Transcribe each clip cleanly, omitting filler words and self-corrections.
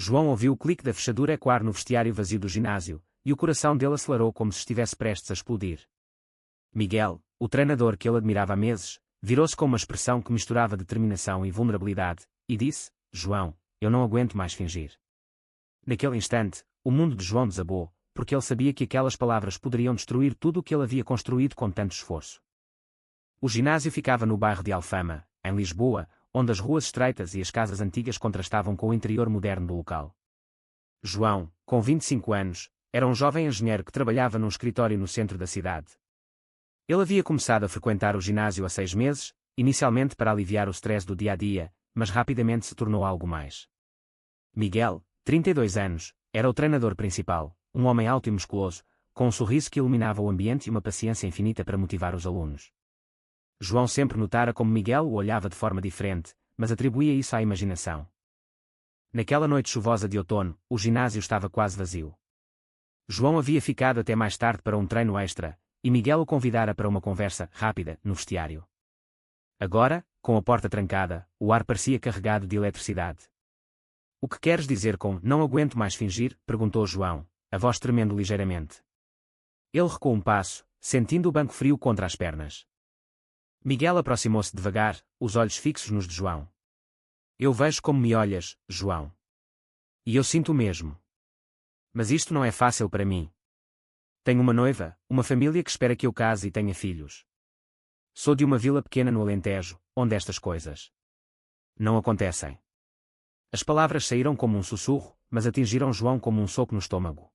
João ouviu o clique da fechadura ecoar no vestiário vazio do ginásio, e o coração dele acelerou como se estivesse prestes a explodir. Miguel, o treinador que ele admirava há meses, virou-se com uma expressão que misturava determinação e vulnerabilidade, e disse: João, eu não aguento mais fingir. Naquele instante, o mundo de João desabou, porque ele sabia que aquelas palavras poderiam destruir tudo o que ele havia construído com tanto esforço. O ginásio ficava no bairro de Alfama, em Lisboa, onde as ruas estreitas e as casas antigas contrastavam com o interior moderno do local. João, com 25 anos, era um jovem engenheiro que trabalhava num escritório no centro da cidade. Ele havia começado a frequentar o ginásio há 6 meses, inicialmente para aliviar o stress do dia-a-dia, mas rapidamente se tornou algo mais. Miguel, 32 anos, era o treinador principal, um homem alto e musculoso, com um sorriso que iluminava o ambiente e uma paciência infinita para motivar os alunos. João sempre notara como Miguel o olhava de forma diferente, mas atribuía isso à imaginação. Naquela noite chuvosa de outono, o ginásio estava quase vazio. João havia ficado até mais tarde para um treino extra, e Miguel o convidara para uma conversa rápida no vestiário. Agora, com a porta trancada, o ar parecia carregado de eletricidade. O que queres dizer com "não aguento mais fingir"? Perguntou João, a voz tremendo ligeiramente. Ele recuou um passo, sentindo o banco frio contra as pernas. Miguel aproximou-se devagar, os olhos fixos nos de João. Eu vejo como me olhas, João. E eu sinto o mesmo. Mas isto não é fácil para mim. Tenho uma noiva, uma família que espera que eu case e tenha filhos. Sou de uma vila pequena no Alentejo, onde estas coisas não acontecem. As palavras saíram como um sussurro, mas atingiram João como um soco no estômago.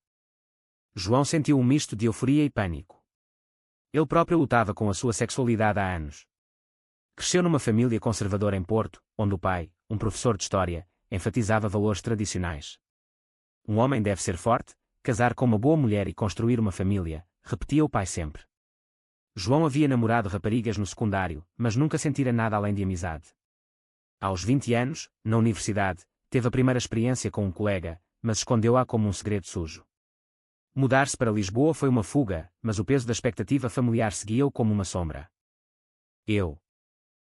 João sentiu um misto de euforia e pânico. Ele próprio lutava com a sua sexualidade há anos. Cresceu numa família conservadora em Porto, onde o pai, um professor de história, enfatizava valores tradicionais. Um homem deve ser forte, casar com uma boa mulher e construir uma família, repetia o pai sempre. João havia namorado raparigas no secundário, mas nunca sentira nada além de amizade. Aos 20 anos, na universidade, teve a primeira experiência com um colega, mas escondeu-a como um segredo sujo. Mudar-se para Lisboa foi uma fuga, mas o peso da expectativa familiar seguia-o como uma sombra. Eu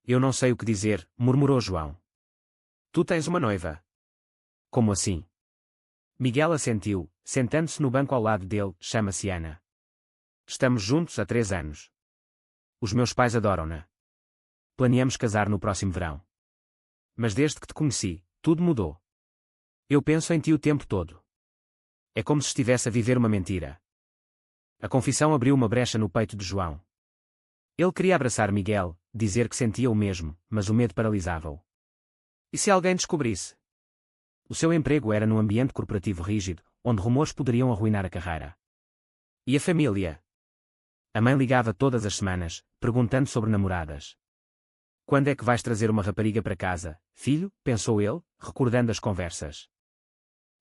não sei o que dizer, murmurou João. Tu tens uma noiva. Como assim? Miguel assentiu, sentando-se no banco ao lado dele. Chama-se Ana. Estamos juntos há 3 anos. Os meus pais adoram-na. Planeamos casar no próximo verão. Mas desde que te conheci, tudo mudou. Eu penso em ti o tempo todo. É como se estivesse a viver uma mentira. A confissão abriu uma brecha no peito de João. Ele queria abraçar Miguel, dizer que sentia o mesmo, mas o medo paralisava-o. E se alguém descobrisse? O seu emprego era num ambiente corporativo rígido, onde rumores poderiam arruinar a carreira. E a família? A mãe ligava todas as semanas, perguntando sobre namoradas. Quando é que vais trazer uma rapariga para casa, filho? Pensou ele, recordando as conversas.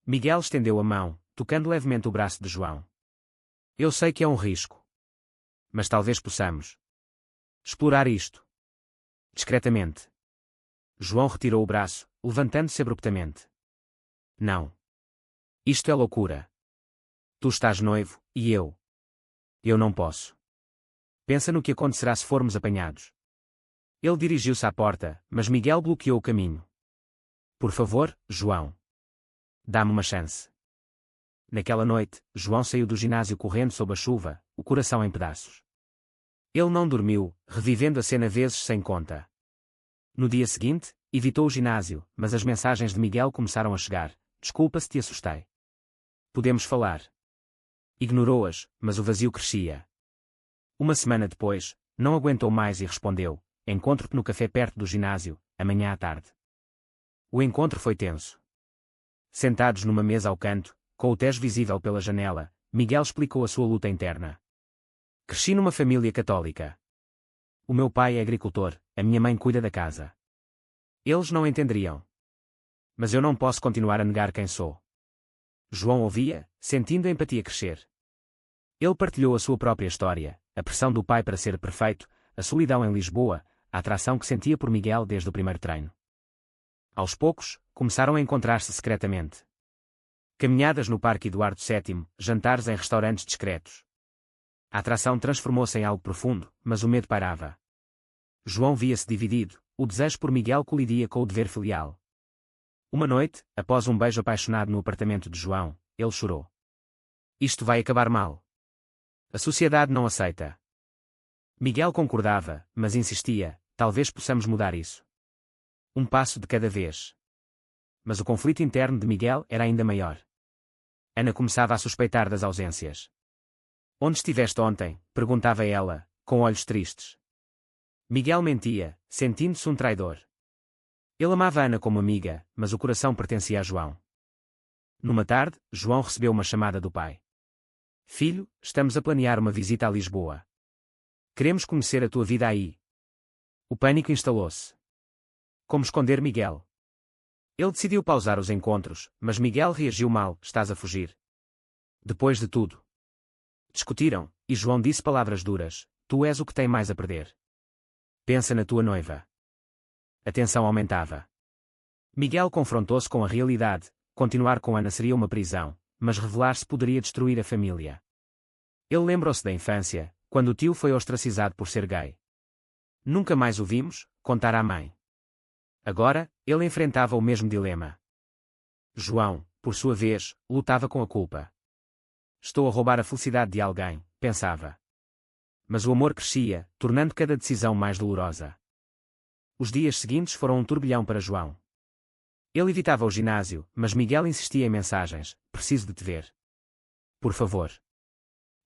Miguel estendeu a mão, tocando levemente o braço de João. Eu sei que é um risco. Mas talvez possamos explorar isto. Discretamente. João retirou o braço, levantando-se abruptamente. Não. Isto é loucura. Tu estás noivo, e eu. Eu não posso. Pensa no que acontecerá se formos apanhados. Ele dirigiu-se à porta, mas Miguel bloqueou o caminho. Por favor, João. Dá-me uma chance. Naquela noite, João saiu do ginásio correndo sob a chuva, o coração em pedaços. Ele não dormiu, revivendo a cena vezes sem conta. No dia seguinte, evitou o ginásio, mas as mensagens de Miguel começaram a chegar. Desculpa se te assustei. Podemos falar. Ignorou-as, mas o vazio crescia. Uma semana depois, não aguentou mais e respondeu: encontro-te no café perto do ginásio, amanhã à tarde. O encontro foi tenso. Sentados numa mesa ao canto, com o Tejo visível pela janela, Miguel explicou a sua luta interna. Cresci numa família católica. O meu pai é agricultor, a minha mãe cuida da casa. Eles não entenderiam. Mas eu não posso continuar a negar quem sou. João ouvia, sentindo a empatia crescer. Ele partilhou a sua própria história, a pressão do pai para ser perfeito, a solidão em Lisboa, a atração que sentia por Miguel desde o primeiro treino. Aos poucos, começaram a encontrar-se secretamente. Caminhadas no Parque Eduardo VII, jantares em restaurantes discretos. A atração transformou-se em algo profundo, mas o medo pairava. João via-se dividido, o desejo por Miguel colidia com o dever filial. Uma noite, após um beijo apaixonado no apartamento de João, ele chorou. Isto vai acabar mal. A sociedade não aceita. Miguel concordava, mas insistia, talvez possamos mudar isso. Um passo de cada vez. Mas o conflito interno de Miguel era ainda maior. Ana começava a suspeitar das ausências. Onde estiveste ontem? Perguntava ela, com olhos tristes. Miguel mentia, sentindo-se um traidor. Ele amava Ana como amiga, mas o coração pertencia a João. Numa tarde, João recebeu uma chamada do pai. Filho, estamos a planear uma visita a Lisboa. Queremos conhecer a tua vida aí. O pânico instalou-se. Como esconder Miguel? Ele decidiu pausar os encontros, mas Miguel reagiu mal. Estás a fugir. Depois de tudo. Discutiram, e João disse palavras duras. Tu és o que tem mais a perder. Pensa na tua noiva. A tensão aumentava. Miguel confrontou-se com a realidade. Continuar com Ana seria uma prisão, mas revelar-se poderia destruir a família. Ele lembrou-se da infância, quando o tio foi ostracizado por ser gay. Nunca mais o vimos, contara à mãe. Agora, ele enfrentava o mesmo dilema. João, por sua vez, lutava com a culpa. Estou a roubar a felicidade de alguém, pensava. Mas o amor crescia, tornando cada decisão mais dolorosa. Os dias seguintes foram um turbilhão para João. Ele evitava o ginásio, mas Miguel insistia em mensagens. Preciso de te ver. Por favor.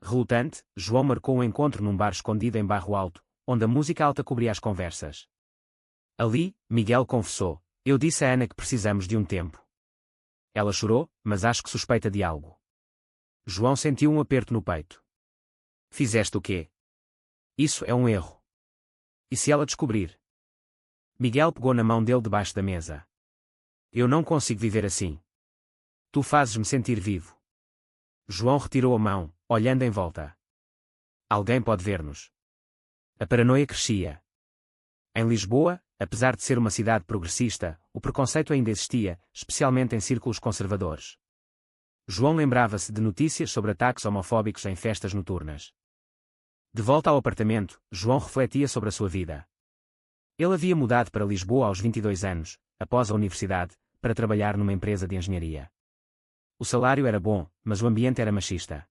Relutante, João marcou um encontro num bar escondido em Barro Alto, onde a música alta cobria as conversas. Ali, Miguel confessou, eu disse a Ana que precisamos de um tempo. Ela chorou, mas acho que suspeita de algo. João sentiu um aperto no peito. Fizeste o quê? Isso é um erro. E se ela descobrir? Miguel pegou na mão dele debaixo da mesa. Eu não consigo viver assim. Tu fazes-me sentir vivo. João retirou a mão, olhando em volta. Alguém pode ver-nos. A paranoia crescia. Em Lisboa, apesar de ser uma cidade progressista, o preconceito ainda existia, especialmente em círculos conservadores. João lembrava-se de notícias sobre ataques homofóbicos em festas noturnas. De volta ao apartamento, João refletia sobre a sua vida. Ele havia mudado para Lisboa aos 22 anos, após a universidade, para trabalhar numa empresa de engenharia. O salário era bom, mas o ambiente era machista.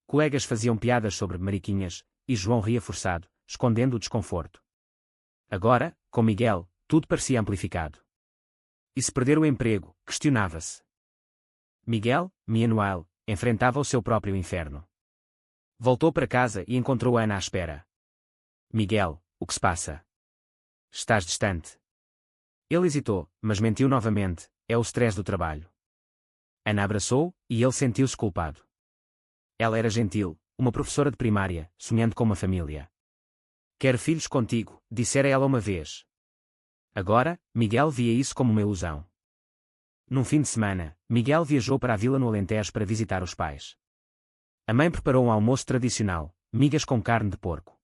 Colegas faziam piadas sobre mariquinhas, e João ria forçado, escondendo o desconforto. Agora, com Miguel, tudo parecia amplificado. E se perder o emprego, questionava-se. Miguel, meanwhile, enfrentava o seu próprio inferno. Voltou para casa e encontrou Ana à espera. Miguel, o que se passa? Estás distante. Ele hesitou, mas mentiu novamente, é o stress do trabalho. Ana abraçou, e ele sentiu-se culpado. Ela era gentil, uma professora de primária, sonhando com uma família. Quero filhos contigo, dissera ela uma vez. Agora, Miguel via isso como uma ilusão. Num fim de semana, Miguel viajou para a vila no Alentejo para visitar os pais. A mãe preparou um almoço tradicional, migas com carne de porco.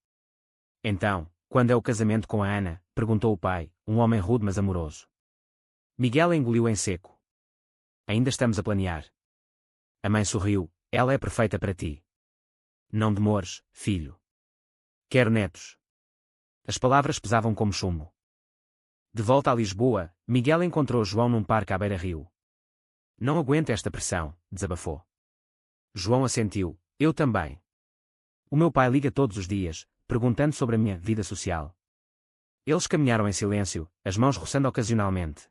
Então, quando é o casamento com a Ana? Perguntou o pai, um homem rude mas amoroso. Miguel engoliu em seco. Ainda estamos a planear. A mãe sorriu, ela é perfeita para ti. Não demores, filho. Quero netos. As palavras pesavam como chumbo. De volta a Lisboa, Miguel encontrou João num parque à beira-rio. Não aguento esta pressão, desabafou. João assentiu, eu também. O meu pai liga todos os dias, perguntando sobre a minha vida social. Eles caminharam em silêncio, as mãos roçando ocasionalmente.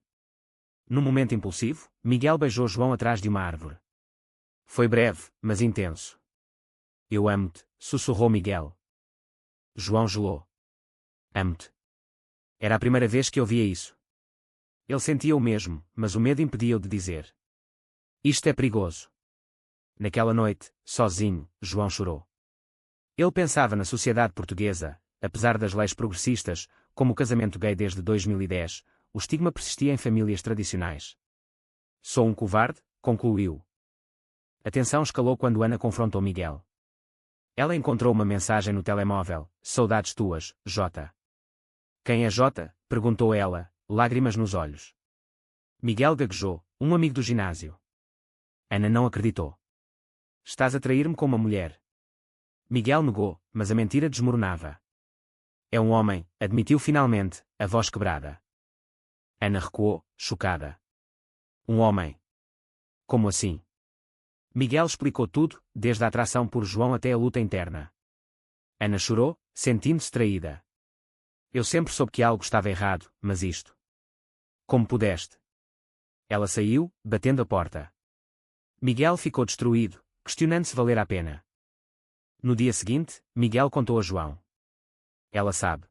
Num momento impulsivo, Miguel beijou João atrás de uma árvore. Foi breve, mas intenso. Eu amo-te, sussurrou Miguel. João gelou. Amo-te. Era a primeira vez que ouvia isso. Ele sentia o mesmo, mas o medo impedia-o de dizer. Isto é perigoso. Naquela noite, sozinho, João chorou. Ele pensava na sociedade portuguesa, apesar das leis progressistas, como o casamento gay desde 2010, o estigma persistia em famílias tradicionais. Sou um covarde, concluiu. A tensão escalou quando Ana confrontou Miguel. Ela encontrou uma mensagem no telemóvel, saudades tuas, Jota. Quem é Jota? Perguntou ela, lágrimas nos olhos. Miguel gaguejou, um amigo do ginásio. Ana não acreditou. Estás a trair-me com uma mulher. Miguel negou, mas a mentira desmoronava. É um homem, admitiu finalmente, a voz quebrada. Ana recuou, chocada. Um homem. Como assim? Miguel explicou tudo, desde a atração por João até a luta interna. Ana chorou, sentindo-se traída. Eu sempre soube que algo estava errado, mas isto. Como pudeste? Ela saiu, batendo a porta. Miguel ficou destruído, questionando se valer a pena. No dia seguinte, Miguel contou a João. Ela sabe.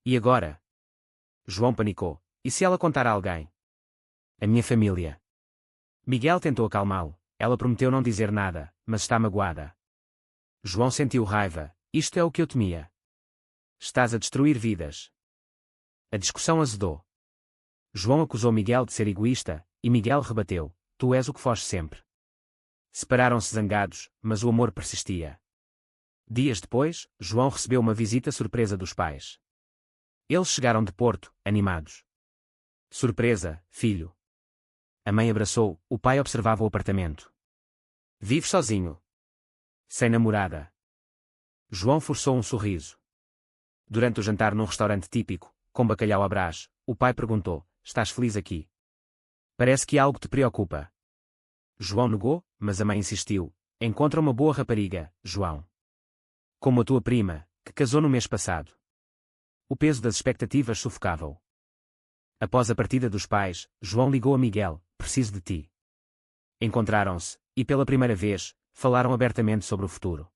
E agora? João panicou. E se ela contar a alguém? A minha família. Miguel tentou acalmá-lo. Ela prometeu não dizer nada, mas está magoada. João sentiu raiva. Isto é o que eu temia. Estás a destruir vidas. A discussão azedou. João acusou Miguel de ser egoísta, e Miguel rebateu. Tu és o que foges sempre. Separaram-se zangados, mas o amor persistia. Dias depois, João recebeu uma visita surpresa dos pais. Eles chegaram de Porto, animados. Surpresa, filho. A mãe abraçou, o pai observava o apartamento. Vive sozinho. Sem namorada. João forçou um sorriso. Durante o jantar num restaurante típico, com bacalhau à Brás, o pai perguntou, estás feliz aqui? Parece que algo te preocupa. João negou, mas a mãe insistiu. Encontra uma boa rapariga, João. Como a tua prima, que casou no mês passado. O peso das expectativas sufocava-o. Após a partida dos pais, João ligou a Miguel, preciso de ti. Encontraram-se, e pela primeira vez, falaram abertamente sobre o futuro.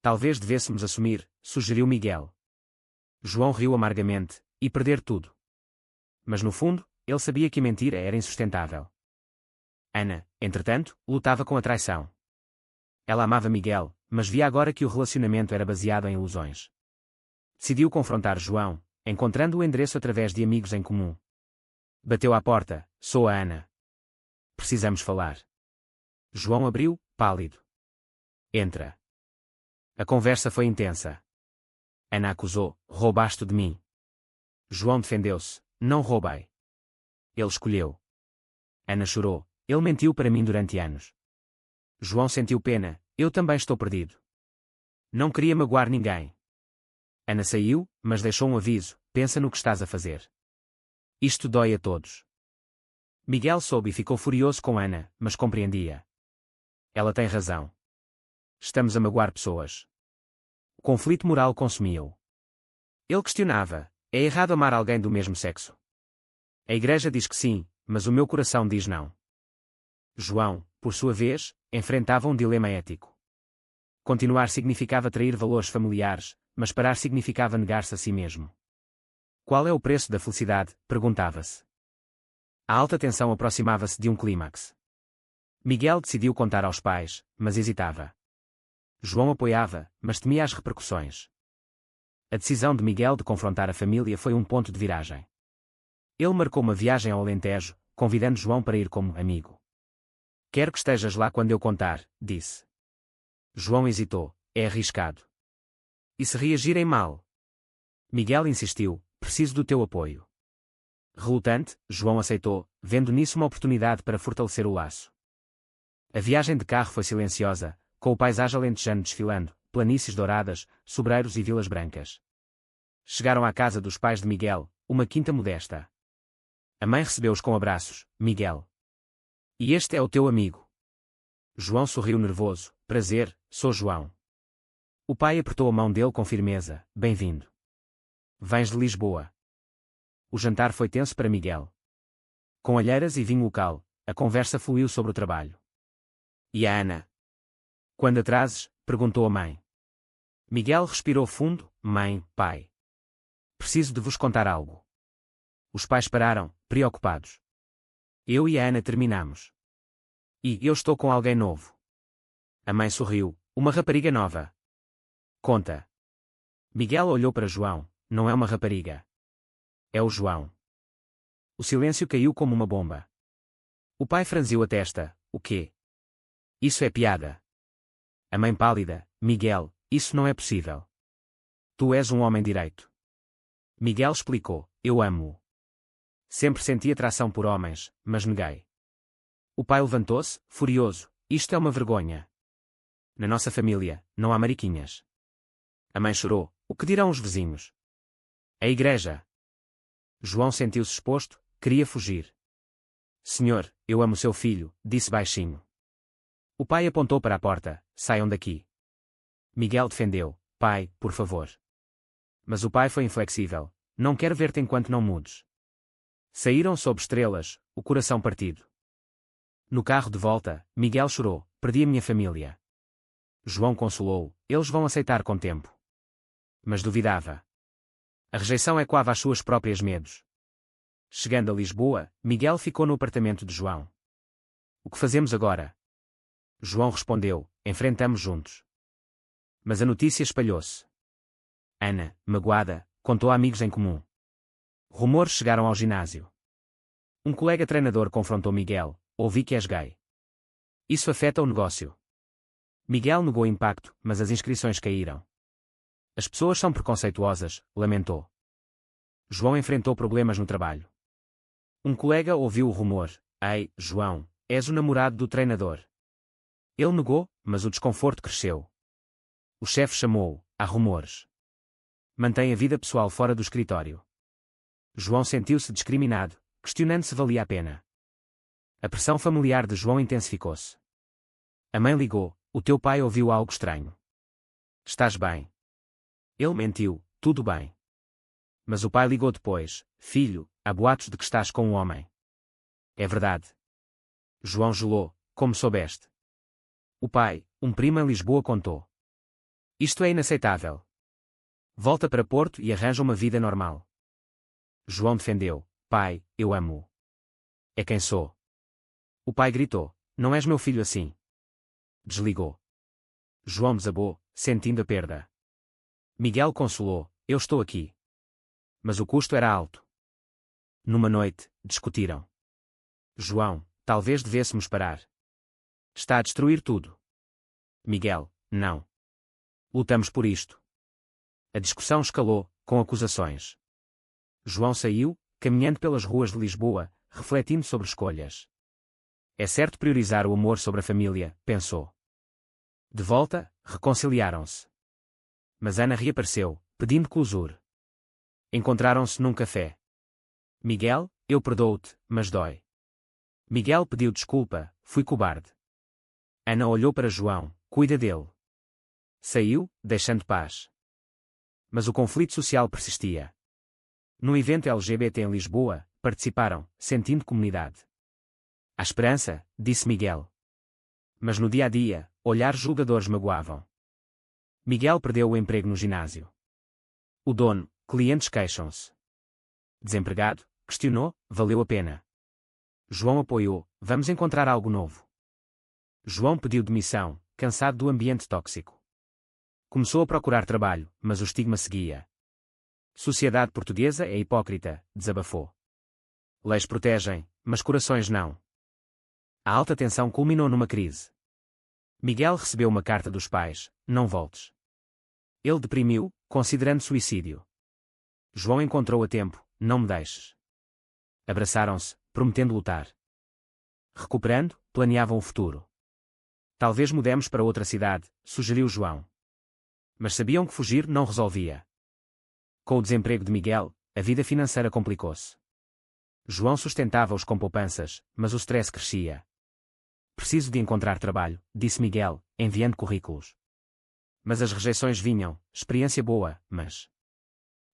Talvez devêssemos assumir, sugeriu Miguel. João riu amargamente, e perder tudo. Mas no fundo, ele sabia que a mentira era insustentável. Ana, entretanto, lutava com a traição. Ela amava Miguel, mas via agora que o relacionamento era baseado em ilusões. Decidiu confrontar João, encontrando o endereço através de amigos em comum. Bateu à porta, sou a Ana. Precisamos falar. João abriu, pálido. Entra. A conversa foi intensa. Ana acusou, roubaste de mim. João defendeu-se, não roubei. Ele escolheu. Ana chorou, ele mentiu para mim durante anos. João sentiu pena, eu também estou perdido. Não queria magoar ninguém. Ana saiu, mas deixou um aviso, pensa no que estás a fazer. Isto dói a todos. Miguel soube e ficou furioso com Ana, mas compreendia. Ela tem razão. Estamos a magoar pessoas. O conflito moral consumia-o. Ele questionava, é errado amar alguém do mesmo sexo? A igreja diz que sim, mas o meu coração diz não. João, por sua vez, enfrentava um dilema ético. Continuar significava trair valores familiares, mas parar significava negar-se a si mesmo. Qual é o preço da felicidade? Perguntava-se. A alta tensão aproximava-se de um clímax. Miguel decidiu contar aos pais, mas hesitava. João apoiava, mas temia as repercussões. A decisão de Miguel de confrontar a família foi um ponto de viragem. Ele marcou uma viagem ao Alentejo, convidando João para ir como amigo. Quero que estejas lá quando eu contar, disse. João hesitou, é arriscado. E se reagirem mal? Miguel insistiu, preciso do teu apoio. Relutante, João aceitou, vendo nisso uma oportunidade para fortalecer o laço. A viagem de carro foi silenciosa, com o paisagem alentejano desfilando, planícies douradas, sobreiros e vilas brancas. Chegaram à casa dos pais de Miguel, uma quinta modesta. A mãe recebeu-os com abraços, Miguel. E este é o teu amigo. João sorriu nervoso, prazer, sou João. O pai apertou a mão dele com firmeza, bem-vindo. Vens de Lisboa. O jantar foi tenso para Miguel. Com alheiras e vinho local, a conversa fluiu sobre o trabalho. E a Ana? Quando a trazes? Perguntou a mãe. Miguel respirou fundo, mãe, pai. Preciso de vos contar algo. Os pais pararam, preocupados. Eu e a Ana terminamos. E eu estou com alguém novo. A mãe sorriu, uma rapariga nova. Conta. Miguel olhou para João, não é uma rapariga. É o João. O silêncio caiu como uma bomba. O pai franziu a testa, o quê? Isso é piada. A mãe pálida, Miguel, isso não é possível. Tu és um homem direito. Miguel explicou, eu amo-o. Sempre senti atração por homens, mas neguei. O pai levantou-se, furioso, isto é uma vergonha. Na nossa família, não há mariquinhas. A mãe chorou, o que dirão os vizinhos? A igreja. João sentiu-se exposto, queria fugir. Senhor, eu amo seu filho, disse baixinho. O pai apontou para a porta. Saiam daqui. Miguel defendeu. Pai, por favor. Mas o pai foi inflexível. Não quero ver-te enquanto não mudes. Saíram sob estrelas, o coração partido. No carro de volta, Miguel chorou. Perdi a minha família. João consolou. Eles vão aceitar com tempo. Mas duvidava. A rejeição ecoava as suas próprias medos. Chegando a Lisboa, Miguel ficou no apartamento de João. O que fazemos agora? João respondeu. Enfrentamos juntos. Mas a notícia espalhou-se. Ana, magoada, contou a amigos em comum. Rumores chegaram ao ginásio. Um colega treinador confrontou Miguel. Ouvi que és gay. Isso afeta o negócio. Miguel negou o impacto, mas as inscrições caíram. As pessoas são preconceituosas, lamentou. João enfrentou problemas no trabalho. Um colega ouviu o rumor. Ei, João, és o namorado do treinador. Ele negou, mas o desconforto cresceu. O chefe chamou-o. Há rumores. Mantém a vida pessoal fora do escritório. João sentiu-se discriminado, questionando se valia a pena. A pressão familiar de João intensificou-se. A mãe ligou. O teu pai ouviu algo estranho. Estás bem? Ele mentiu. Tudo bem. Mas o pai ligou depois. Filho, há boatos de que estás com um homem. É verdade. João gelou. Como soubeste? O pai, um primo em Lisboa, contou. Isto é inaceitável. Volta para Porto e arranja uma vida normal. João defendeu. Pai, eu amo-o. É quem sou. O pai gritou. Não és meu filho assim. Desligou. João desabou, sentindo a perda. Miguel consolou. Eu estou aqui. Mas o custo era alto. Numa noite, discutiram. João, talvez devêssemos parar. Está a destruir tudo. Miguel, não. Lutamos por isto. A discussão escalou, com acusações. João saiu, caminhando pelas ruas de Lisboa, refletindo sobre escolhas. É certo priorizar o amor sobre a família, pensou. De volta, reconciliaram-se. Mas Ana reapareceu, pedindo closure. Encontraram-se num café. Miguel, eu perdoo-te, mas dói. Miguel pediu desculpa, fui cobarde. Ana olhou para João, cuida dele. Saiu, deixando paz. Mas o conflito social persistia. No evento LGBT em Lisboa, participaram, sentindo comunidade. Há esperança, disse Miguel. Mas no dia a dia, olhares julgadores magoavam. Miguel perdeu o emprego no ginásio. O dono, clientes queixam-se. Desempregado, questionou, valeu a pena. João apoiou, vamos encontrar algo novo. João pediu demissão, cansado do ambiente tóxico. Começou a procurar trabalho, mas o estigma seguia. Sociedade portuguesa é hipócrita, desabafou. Leis protegem, mas corações não. A alta tensão culminou numa crise. Miguel recebeu uma carta dos pais, não voltes. Ele deprimiu, considerando suicídio. João encontrou a tempo, não me deixes. Abraçaram-se, prometendo lutar. Recuperando, planeavam o futuro. Talvez mudemos para outra cidade, sugeriu João. Mas sabiam que fugir não resolvia. Com o desemprego de Miguel, a vida financeira complicou-se. João sustentava-os com poupanças, mas o stress crescia. Preciso de encontrar trabalho, disse Miguel, enviando currículos. Mas as rejeições vinham, experiência boa, mas...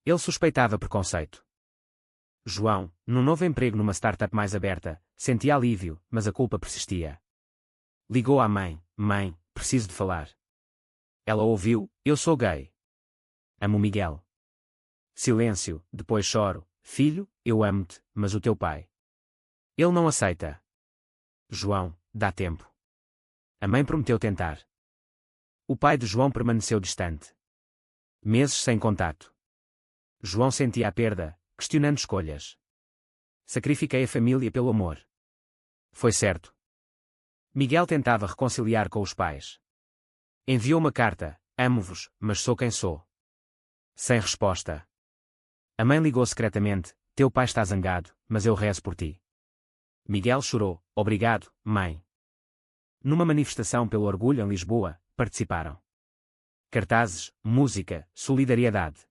Ele suspeitava preconceito. João, num novo emprego numa startup mais aberta, sentia alívio, mas a culpa persistia. Ligou à mãe. Mãe, preciso de falar. Ela ouviu, eu sou gay. Amo Miguel. Silêncio, depois choro. Filho, eu amo-te, mas o teu pai. Ele não aceita. João, dá tempo. A mãe prometeu tentar. O pai de João permaneceu distante. Meses sem contato. João sentia a perda, questionando escolhas. Sacrifiquei a família pelo amor. Foi certo. Miguel tentava reconciliar com os pais. Enviou uma carta, amo-vos, mas sou quem sou. Sem resposta. A mãe ligou secretamente, teu pai está zangado, mas eu rezo por ti. Miguel chorou, obrigado, mãe. Numa manifestação pelo orgulho em Lisboa, participaram. Cartazes, música, solidariedade.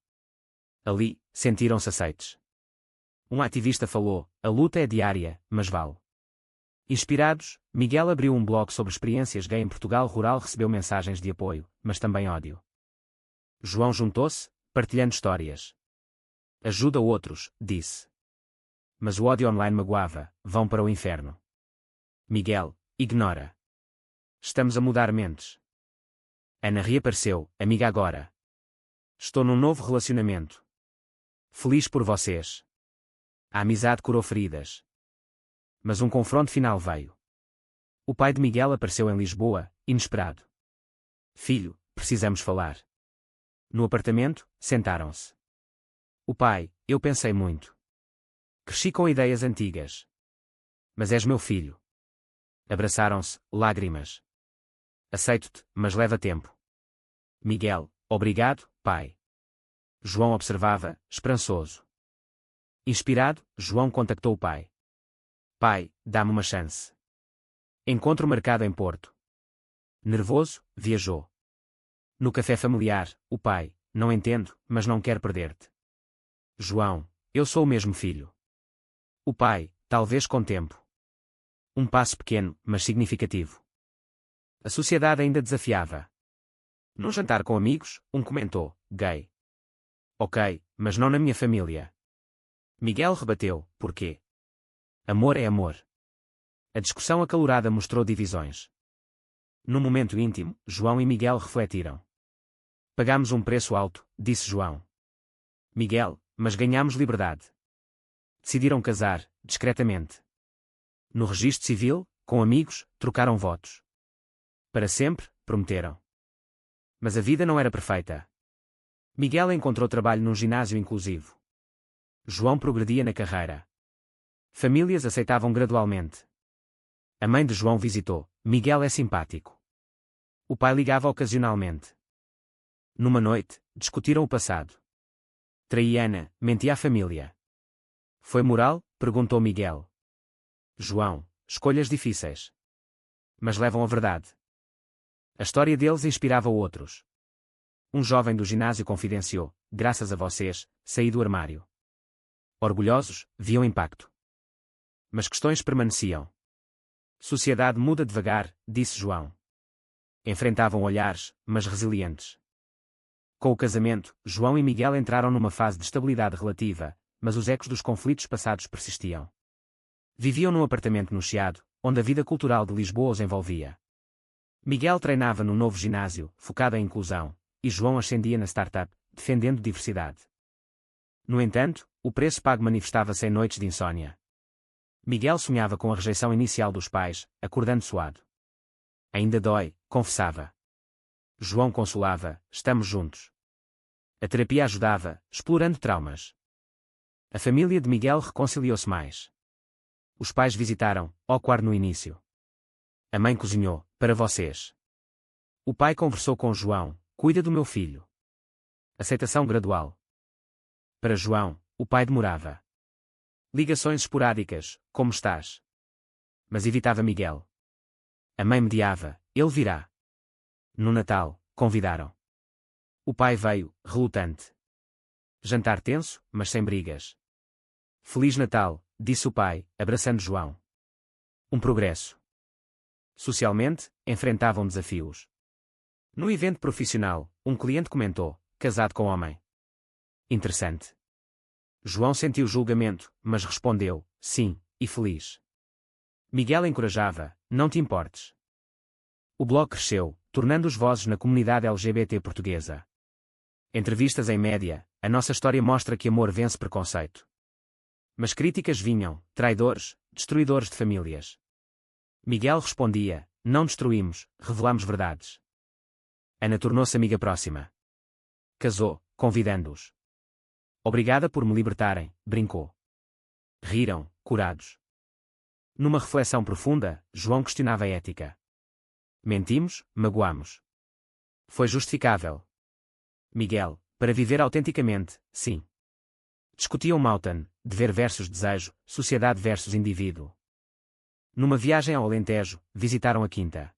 Ali, sentiram-se aceites. Um ativista falou, a luta é diária, mas vale. Inspirados, Miguel abriu um blog sobre experiências gay em Portugal rural. Recebeu mensagens de apoio, mas também ódio. João juntou-se, partilhando histórias. Ajuda outros, disse. Mas o ódio online magoava, vão para o inferno. Miguel, ignora. Estamos a mudar mentes. Ana reapareceu, amiga agora. Estou num novo relacionamento. Feliz por vocês. A amizade curou feridas. Mas um confronto final veio. O pai de Miguel apareceu em Lisboa, inesperado. Filho, precisamos falar. No apartamento, sentaram-se. O pai, eu pensei muito. Cresci com ideias antigas. Mas és meu filho. Abraçaram-se, lágrimas. Aceito-te, mas leva tempo. Miguel, obrigado, pai. João observava, esperançoso. Inspirado, João contactou o pai. Pai, dá-me uma chance. Encontro marcado em Porto. Nervoso, viajou. No café familiar, o pai, não entendo, mas não quero perder-te. João, eu sou o mesmo filho. O pai, talvez com tempo. Um passo pequeno, mas significativo. A sociedade ainda desafiava. Num jantar com amigos, um comentou, gay. Ok, mas não na minha família. Miguel rebateu, porquê? Amor é amor. A discussão acalorada mostrou divisões. No momento íntimo, João e Miguel refletiram. Pagámos um preço alto, disse João. Miguel, mas ganhámos liberdade. Decidiram casar, discretamente. No registro civil, com amigos, trocaram votos. Para sempre, prometeram. Mas a vida não era perfeita. Miguel encontrou trabalho num ginásio inclusivo. João progredia na carreira. Famílias aceitavam gradualmente. A mãe de João visitou. Miguel é simpático. O pai ligava ocasionalmente. Numa noite, discutiram o passado. Traí Ana, mentia à família. Foi moral? Perguntou Miguel. João, escolhas difíceis. Mas levam a verdade. A história deles inspirava outros. Um jovem do ginásio confidenciou, graças a vocês, saí do armário. Orgulhosos, viam impacto. Mas questões permaneciam. Sociedade muda devagar, disse João. Enfrentavam olhares, mas resilientes. Com o casamento, João e Miguel entraram numa fase de estabilidade relativa, mas os ecos dos conflitos passados persistiam. Viviam num apartamento no Chiado, onde a vida cultural de Lisboa os envolvia. Miguel treinava no novo ginásio, focado em inclusão, e João ascendia na startup, defendendo diversidade. No entanto, o preço pago manifestava-se em noites de insônia. Miguel sonhava com a rejeição inicial dos pais, acordando suado. Ainda dói, confessava. João consolava, estamos juntos. A terapia ajudava, explorando traumas. A família de Miguel reconciliou-se mais. Os pais visitaram, awkward no início. A mãe cozinhou, para vocês. O pai conversou com João, cuida do meu filho. Aceitação gradual. Para João, o pai demorava. Ligações esporádicas, como estás? Mas evitava Miguel. A mãe mediava, ele virá. No Natal, convidaram. O pai veio, relutante. Jantar tenso, mas sem brigas. Feliz Natal, disse o pai, abraçando João. Um progresso. Socialmente, enfrentavam desafios. No evento profissional, um cliente comentou, casado com homem. Interessante. João sentiu julgamento, mas respondeu, sim, e feliz. Miguel encorajava, não te importes. O blog cresceu, tornando-os vozes na comunidade LGBT portuguesa. Entrevistas em média, a nossa história mostra que amor vence preconceito. Mas críticas vinham, traidores, destruidores de famílias. Miguel respondia, não destruímos, revelamos verdades. Ana tornou-se amiga próxima. Casou, convidando-os. Obrigada por me libertarem, brincou. Riram, curados. Numa reflexão profunda, João questionava a ética. Mentimos, magoamos. Foi justificável. Miguel, para viver autenticamente, sim. Discutiam Mountain, dever versus desejo, sociedade versus indivíduo. Numa viagem ao Alentejo, visitaram a quinta.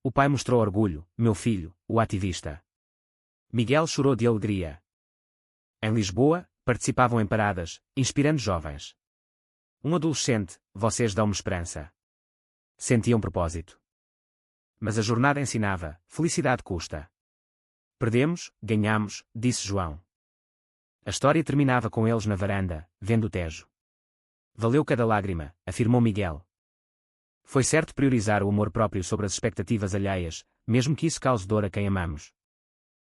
O pai mostrou orgulho, meu filho, o ativista. Miguel chorou de alegria. Em Lisboa, participavam em paradas, inspirando jovens. Um adolescente, vocês dão-me esperança. Sentia um propósito. Mas a jornada ensinava, felicidade custa. Perdemos, ganhamos, disse João. A história terminava com eles na varanda, vendo o Tejo. Valeu cada lágrima, afirmou Miguel. Foi certo priorizar o amor próprio sobre as expectativas alheias, mesmo que isso cause dor a quem amamos.